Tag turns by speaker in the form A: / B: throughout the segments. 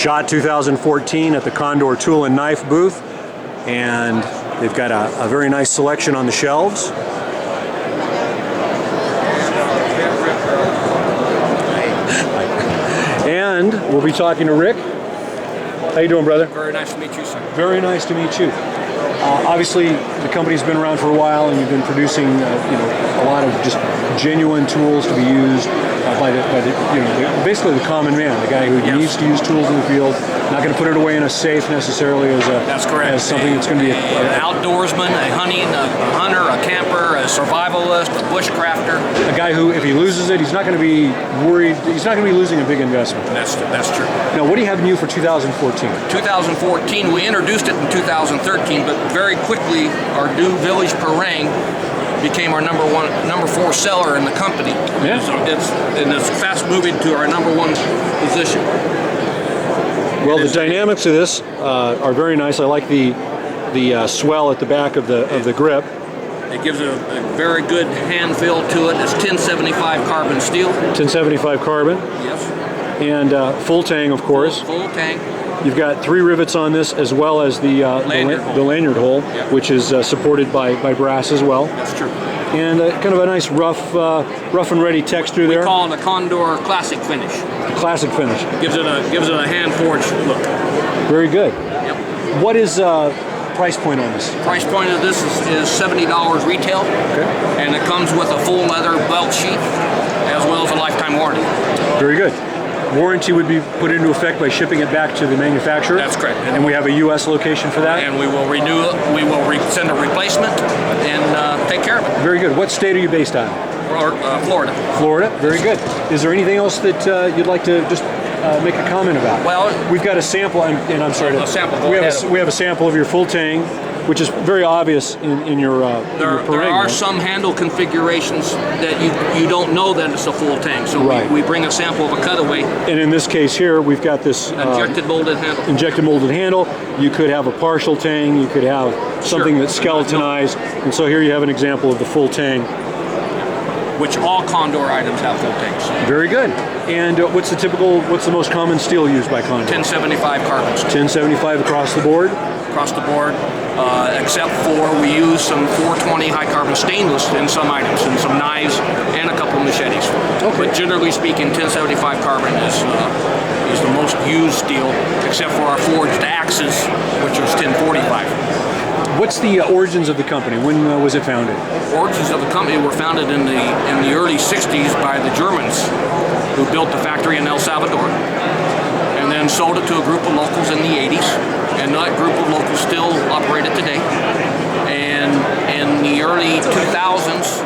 A: SHOT 2014 at the Condor Tool and Knife booth, and they've got a very nice selection on the shelves. And we'll be talking to Rick. How you doing, brother?
B: Very nice to meet you, sir.
A: Very nice to meet you. Obviously, the company's been around for a while, and you've been producing, a lot of just genuine tools to be used by basically the common man, the guy who needs to use tools in the field, not going to put it away in a safe necessarily
B: That's correct.
A: as something that's going to be
B: an outdoorsman, a hunter, a camper, a survivalist, a bushcrafter.
A: A guy who, if he loses it, he's not going to be worried. He's not going to be losing a big investment.
B: That's true.
A: Now, what do you have new for 2014?
B: 2014, we introduced it in 2013, but very quickly our new Village Parang became our number 4 seller in the company.
A: Yeah.
B: It's fast moving to our number 1 position.
A: Well, the dynamics of this are very nice. I like the swell at the back of the grip.
B: It gives a very good hand feel to it. It's 1075 carbon steel.
A: 1075 carbon.
B: Yes.
A: And full tang, of course.
B: Full tang.
A: You've got 3 rivets on this, as well as the lanyard hole, which is supported by brass as well.
B: That's true.
A: And kind of a nice rough and ready texture there.
B: We call it a Condor classic finish.
A: Classic finish.
B: Gives it a hand forged look.
A: Very good.
B: Yep.
A: What is price point on this?
B: Price point of this is $70 retail.
A: Okay.
B: And it comes with a full leather belt sheath as well as a lifetime warranty.
A: Very good. Warranty would be put into effect by shipping it back to the manufacturer.
B: That's correct.
A: And we have a U.S. location for that.
B: And we will renew it. We will send a replacement and take care of it.
A: Very good. What state are you based out
B: of? Florida.
A: Florida. Very good. Is there anything else that you'd like to just make a comment about?
B: Well,
A: we've got a sample, and I'm sorry.
B: A sample.
A: We have a sample of your full tang, which is very obvious in your
B: There are some handle configurations that you don't know that it's a full tang, so we bring a sample of a cutaway.
A: And in this case here, we've got this
B: injected molded handle.
A: Injected molded handle. You could have a partial tang. You could have something that's skeletonized. And so here you have an example of the full tang.
B: Which all Condor items have full tangs.
A: Very good. And what's the most common steel used by Condor?
B: 1075 carbon steel.
A: 1075 across the board?
B: Across the board, except for we use some 420 high carbon stainless in some items, and some knives, and a couple of machetes. Okay. But generally speaking, 1075 carbon is the most used steel, except for our forged axes, which is 1045.
A: What's the origins of the company? When was it founded?
B: Origins of the company were founded in the early 60s by the Germans, who built the factory in El Salvador, and then sold it to a group of locals in the 80s. And that group of locals still operate it today. And in the early 2000s,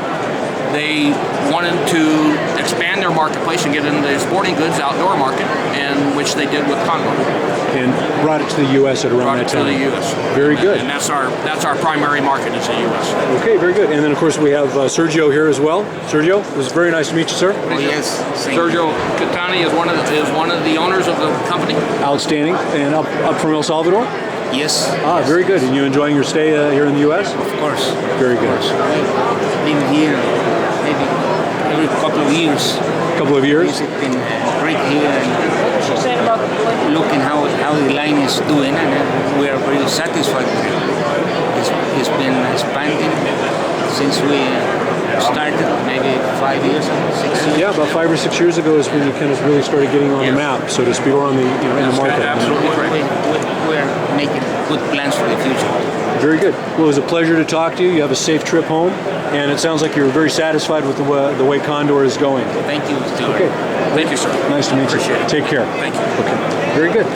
B: they wanted to expand their marketplace and get into the sporting goods outdoor market, and which they did with Condor.
A: And brought it to the U.S. at around that time.
B: Brought it to the U.S.
A: Very good.
B: And that's our primary market is the U.S.
A: Okay, very good. And then of course we have Sergio here as well. Sergio, it was very nice to meet you, sir.
C: Oh, yes.
B: Sergio Catani is one of the owners of the company.
A: Outstanding. And up from El Salvador?
C: Yes.
A: Very good. And you enjoying your stay here in the U.S.?
C: Of course.
A: Very good.
C: I've been here maybe every couple of years.
A: Couple of years?
C: Visiting right here and looking how the line is doing, and we are very satisfied with it. It's been expanding since we started, maybe 5 years, 6 years.
A: Yeah, about 5 or 6 years ago is when you kind of really started getting on the map, so to speak, or on the in the market.
B: Absolutely correct.
C: We're making good plans for the future.
A: Very good. Well, it was a pleasure to talk to you. You have a safe trip home, and it sounds like you're very satisfied with the way Condor is going.
C: Thank you, Stuart.
A: Okay.
B: Thank you, sir.
A: Nice to meet you.
B: Appreciate it.
A: Take care.
B: Thank you.
A: Okay. Very good.